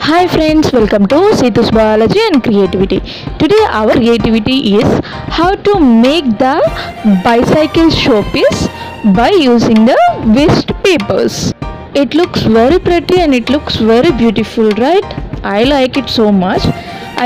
Hi friends, welcome to Setu's Biology and Creativity. Today our creativity is how to make the bicycle showpiece by using the waste papers. It looks very pretty and it looks very beautiful, right? I like it so much.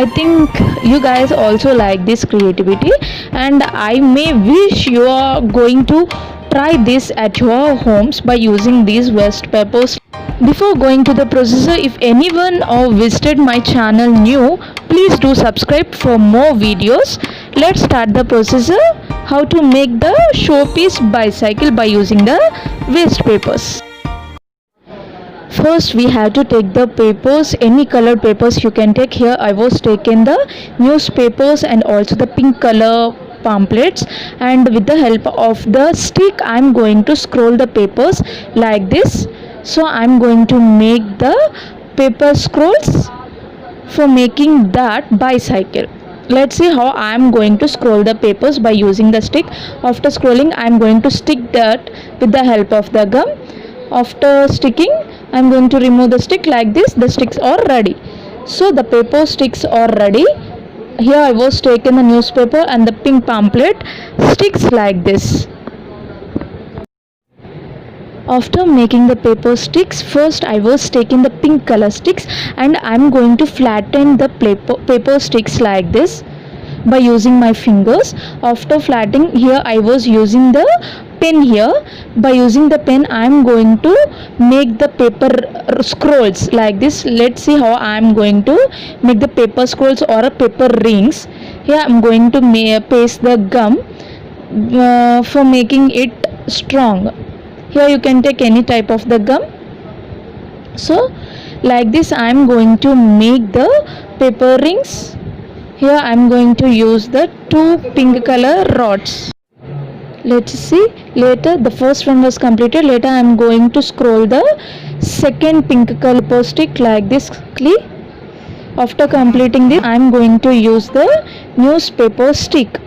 I think you guys also like this creativity, and I may wish you are going to try this at your homes by using these waste papers. Before going to the processor, if anyone or visited my channel new, please do subscribe for more videos. Let's start the processor. How to make the showpiece bicycle by using the waste papers. First we have to take the papers, any colored papers you can take. Here I was taking the newspapers and also the pink color pamphlets, and with the help of the stick I'm going to scroll the papers like this. So I'm going to make the paper scrolls for making that bicycle. Let's see how I'm going to scroll the papers by using the stick. After scrolling, I'm going to stick that with the help of the gum. After sticking, I'm going to remove the stick like this. The sticks are ready. So the paper sticks are ready. Here I was taking the newspaper and the pink pamphlet sticks like this. After making the paper sticks, first I was taking the pink color sticks and I'm going to flatten the paper sticks like this by using my fingers. After flattening, here I was using the pen. Here by using the pen I'm going to make the paper scrolls like this. Let's see how I'm going to make the paper scrolls or a paper rings. Here I'm going to paste the gum for making it strong. Here you can take any type of the gum. So like this I'm going to make the paper rings. Here I'm going to use the two pink color rods. Let's see, later the first one was completed. Later I'm going to scroll the second pink color paper stick like this quickly. After completing this, I'm going to use the newspaper stick.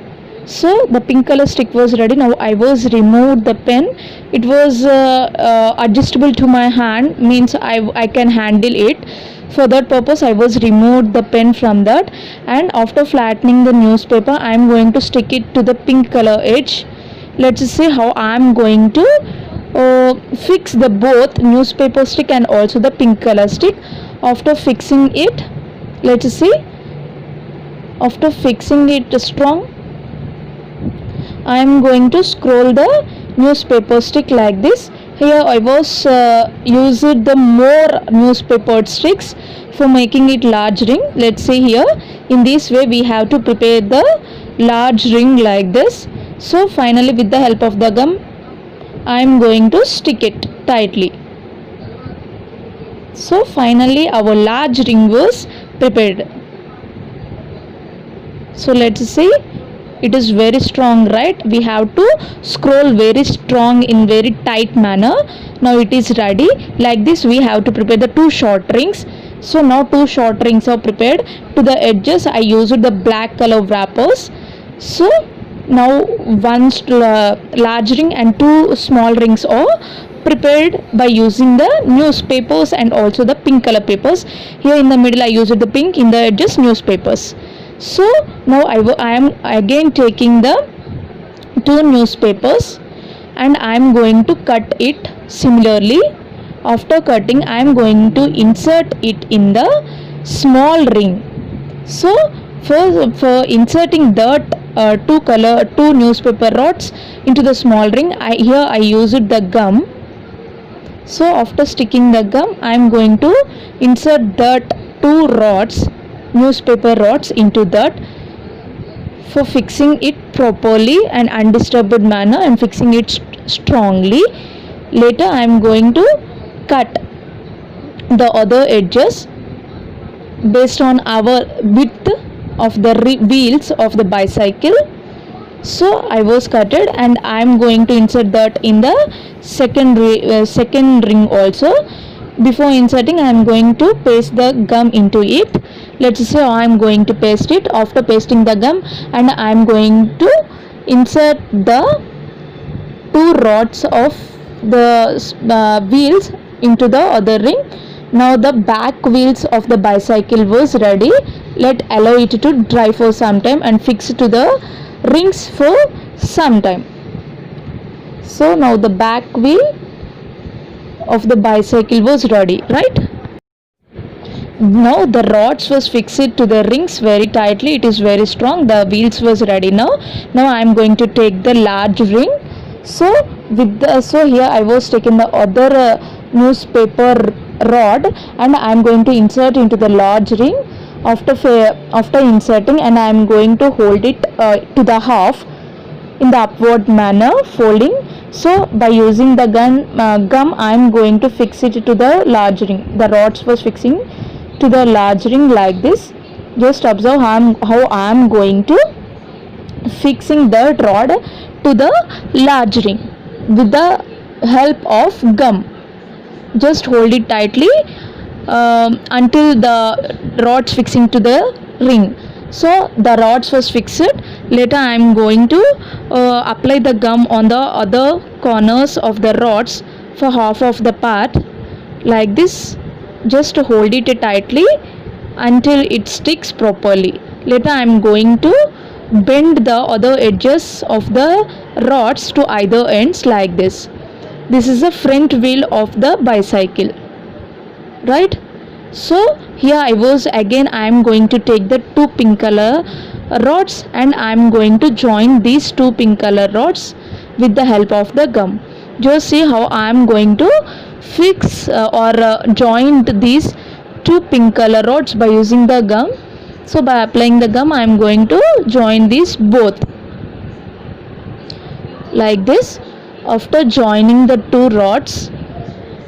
So the pink color stick was ready. Now I was removed the pen. It was adjustable to my hand, means I can handle it. For that purpose I was removed the pen from that, and after flattening the newspaper I am going to stick it to the pink color edge. Let's see how I am going to fix the both newspaper stick and also the pink color stick. After fixing it, let's see, after fixing it strong, I am going to scroll the newspaper stick like this. Here I was used the more newspaper sticks for making it large ring. Let's see here, in this way we have to prepare the large ring like this. So finally with the help of the gum I am going to stick it tightly. So finally our large ring was prepared. So let's see, it is very strong, right? We have to scroll very strong in very tight manner. Now it is ready. Like this we have to prepare the two short rings. So now two short rings are prepared. To the edges I used the black color wrappers. So now one large ring and two small rings are prepared by using the newspapers and also the pink color papers. Here in the middle I used the pink, in the edges newspapers. So now I am again taking the two newspapers and I am going to cut it similarly. After cutting I am going to insert it in the small ring. So for inserting that two newspaper rods into the small ring, here I used the gum. So after sticking the gum I am going to insert that two rods, newspaper rods, into that for fixing it properly and undisturbed manner and fixing it strongly. Later I am going to cut the other edges based on our width of the wheels of the bicycle. So I was cutted and I am going to insert that in the second ring also. Before inserting I am going to paste the gum into it. Let's see how I am going to paste it. After pasting the gum, and I am going to insert the two rods of the wheels into the other ring. Now the back wheels of the bicycle was ready. Let allow it to dry for some time and fix to the rings for some time. So now the back wheel of the bicycle was ready, right? Now the rods was fixed to the rings very tightly. It is very strong. The wheels was ready now. Now I am going to take the large ring. So here I was taking the other newspaper rod, and I am going to insert into the large ring. After inserting, and I am going to hold it to the half in the upward manner, folding. So by using the gum I am going to fix it to the large ring. The rods was fixing to the large ring like this. Just observe how I am going to fixing the rod to the large ring with the help of gum. Just hold it tightly until the rods fixing to the ring. So the rods was fixed. Later I am going to apply the gum on the other corners of the rods for half of the part like this. Just hold it tightly until it sticks properly. Later I am going to bend the other edges of the rods to either ends like this. This is the front wheel of the bicycle, right? So here I am going to take the two pink color rods, and I am going to join these two pink color rods with the help of the gum. Just see how I am going to fix join these two pink color rods by using the gum. So by applying the gum I am going to join these both like this. After joining the two rods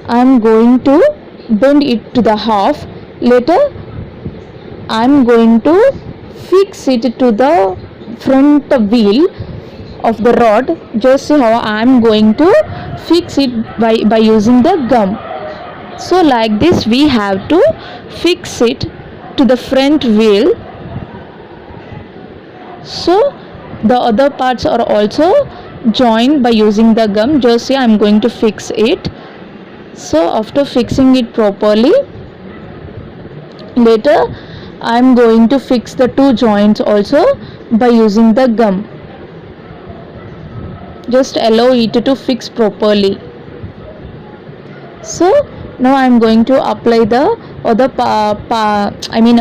I am going to bend it to the half. Later I am going to fix it to the front wheel of the rod. Just see how I am going to fix it by using the gum. So like this we have to fix it to the front wheel. So the other parts are also joined by using the gum. Just see I am going to fix it. So after fixing it properly, later I am going to fix the two joints also by using the gum. Just allow it to fix properly. So now I am going to apply the other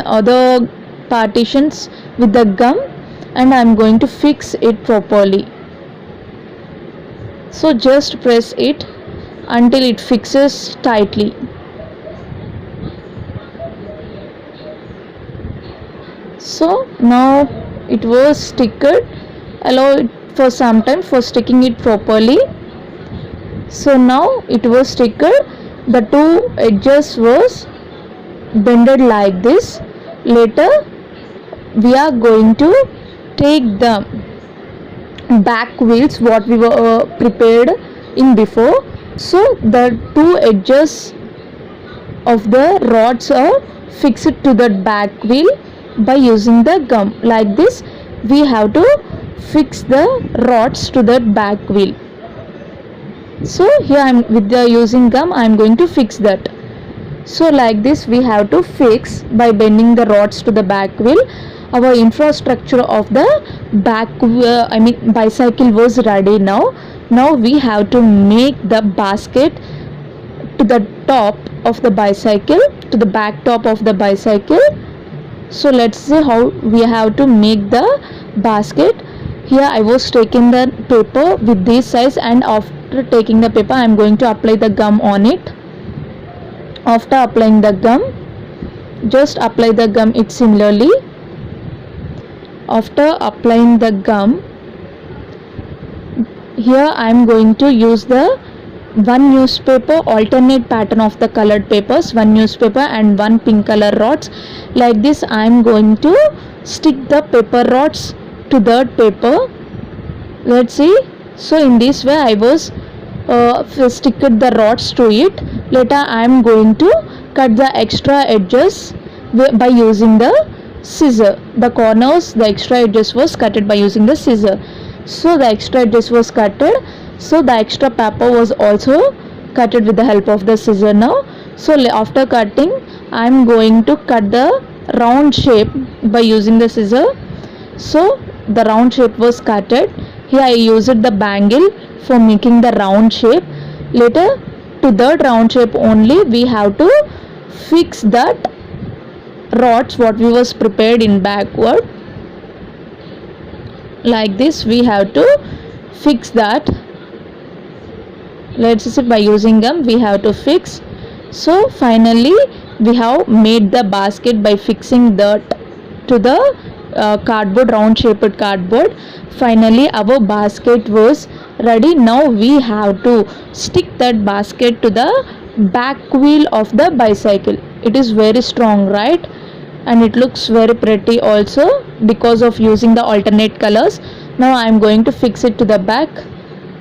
other partitions with the gum, and I am going to fix it properly. So just press it until it fixes tightly. So now it was sticked. Allow it for some time for sticking it properly. So now it was sticked. The two edges was bended like this. Later we are going to take the back wheels what we were prepared in before. So the two edges of the rods are fixed to the back wheel by using the gum. Like this we have to fix the rods to the back wheel. So here I am with the using gum I am going to fix that. So like this we have to fix by bending the rods to the back wheel. Our infrastructure of the bicycle was ready now. Now we have to make the basket to the top of the bicycle, to the back top of the bicycle. So let's see how we have to make the basket. Here I was taking the paper with this size, and after taking the paper I am going to apply the gum on it. After applying the gum, just apply the gum it similarly. After applying the gum, here I am going to use the one newspaper, alternate pattern of the colored papers, one newspaper and one pink color rods. Like this I am going to stick the paper rods to the paper. Let's see. So in this way I was stick the rods to it. Later I am going to cut the extra edges by using the scissor. The corners, the extra edges was cutted by using the scissor. So the extra edges was cutted. So the extra paper was also cutted with the help of the scissor. Now So after cutting, I am going to cut the round shape by using the scissor. So the round shape was cutted. Here I used the bangle for making the round shape. Later, to that round shape only we have to fix that rods what we was prepared in backward. Like this we have to fix that. Let's see, by using gum we have to fix. So finally we have made the basket by fixing that to the cardboard, round shaped cardboard. Finally our basket was ready. Now we have to stick that basket to the back wheel of the bicycle. It is very strong, right? And it looks very pretty also because of using the alternate colors. Now I am going to fix it to the back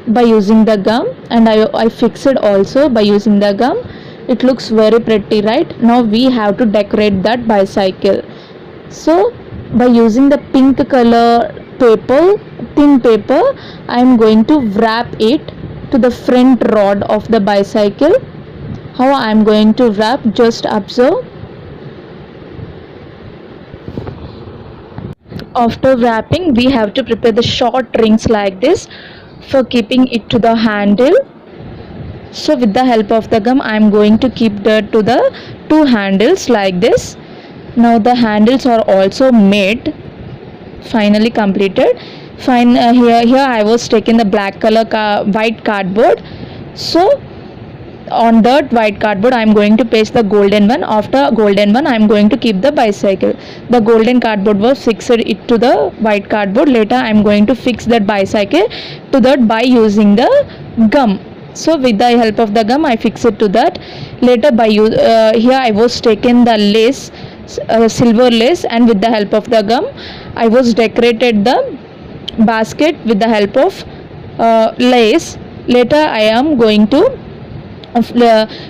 by using the gum, and I fix it also by using the gum. It looks very pretty, right? Now we have to decorate that bicycle. So by using the pink color paper, thin paper, I am going to wrap it to the front rod of the bicycle. How I am going to wrap, just observe. After wrapping, we have to prepare the short rings like this for keeping it to the handle. So with the help of the gum, I am going to keep that to the two handles like this. Now the handles are also made, finally completed. Here I was taking the black color white cardboard. So on that white cardboard I am going to paste the golden one. After golden one I am going to keep the bicycle. The golden cardboard was fixed it to the white cardboard. Later I am going to fix that bicycle to that by using the gum. So with the help of the gum I fix it to that. Later by here I was taking the lace, silver lace, and with the help of the gum I was decorated the basket with the help of lace. Later I am going to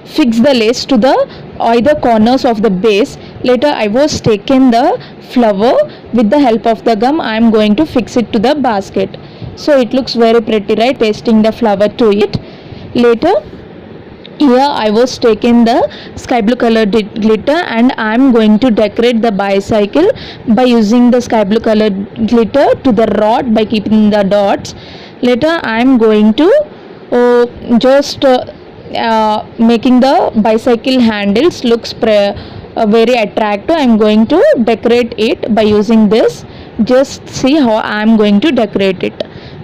fix the lace to the either corners of the base. Later I was taking the flower. With the help of the gum I am going to fix it to the basket. So it looks very pretty, right? Pasting the flower to it. Later here I was taking the sky blue color glitter, and I am going to decorate the bicycle by using the sky blue color glitter to the rod by keeping the dots. Later I am going to making the bicycle handles looks very attractive. I am going to decorate it by using this. Just see how I am going to decorate it.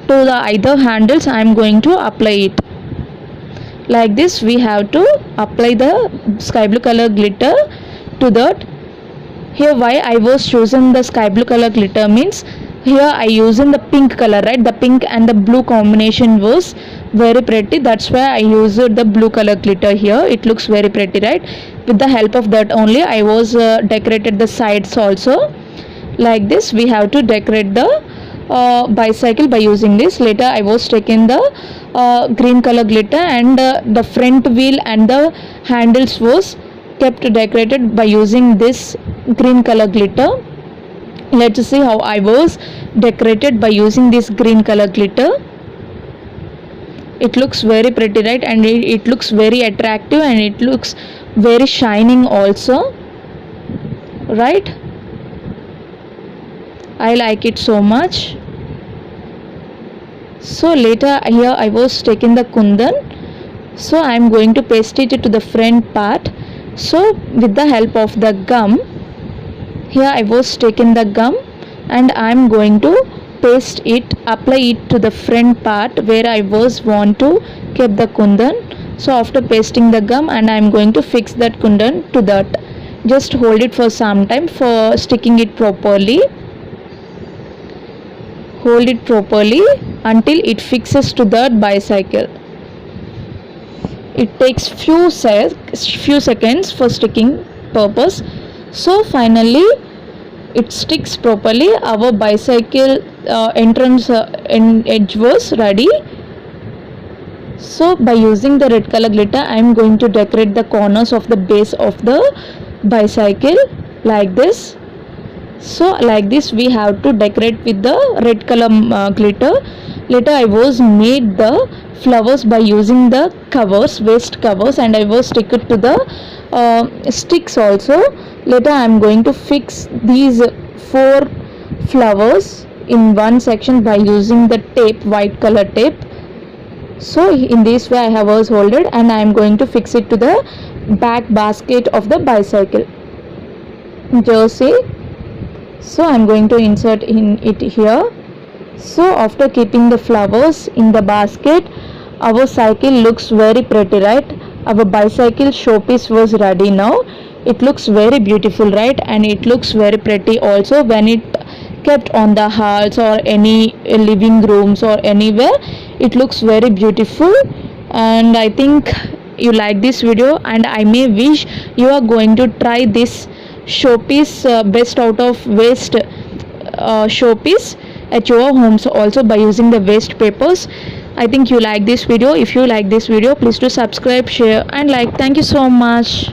To the either handles I am going to apply it. Like this we have to apply the sky blue color glitter to that. Here why I was choosing the sky blue color glitter means, here I using the pink color, right? The pink and the blue combination was very pretty. That's why I used the blue color glitter here. It looks very pretty, right? With the help of that only I was decorated the sides also. Like this we have to decorate the bicycle by using this. Later I was taking the green color glitter, and the front wheel and the handles was kept decorated by using this green color glitter. Let's see how I was decorated by using this green color glitter. It looks very pretty, right? And it looks very attractive, and it looks very shining also, right? I like it so much. So later here I was taking the kundan. So I am going to paste it to the front part. So with the help of the gum, here I was taking the gum, and I am going to paste it, apply it to the front part where I was want to keep the kundan. So after pasting the gum, and I am going to fix that kundan to that. Just hold it for some time for sticking it properly. Hold it properly until it fixes to the bicycle. It takes few seconds for sticking purpose. So finally it sticks properly. Our bicycle entrance edge was ready. So by using the red color glitter I am going to decorate the corners of the base of the bicycle like this. So like this we have to decorate with the red color glitter. Later I was made the flowers by using the covers, waste covers, and I was stick it to the sticks also. Later I am going to fix these 4 flowers in one section by using the tape, white color tape. So in this way I have was holded, and I am going to fix it to the back basket of the bicycle jersey. So I am going to insert in it here. So after keeping the flowers in the basket, our cycle looks very pretty, right? Our bicycle showpiece was ready now. It looks very beautiful, right? And it looks very pretty also when it kept on the halls or any living rooms or anywhere. It looks very beautiful, and I think you like this video, and I may wish you are going to try this showpiece, best out of waste showpiece at your homes also by using the waste papers. I think you like this video. If you like this video, please do subscribe, share and like. Thank you so much.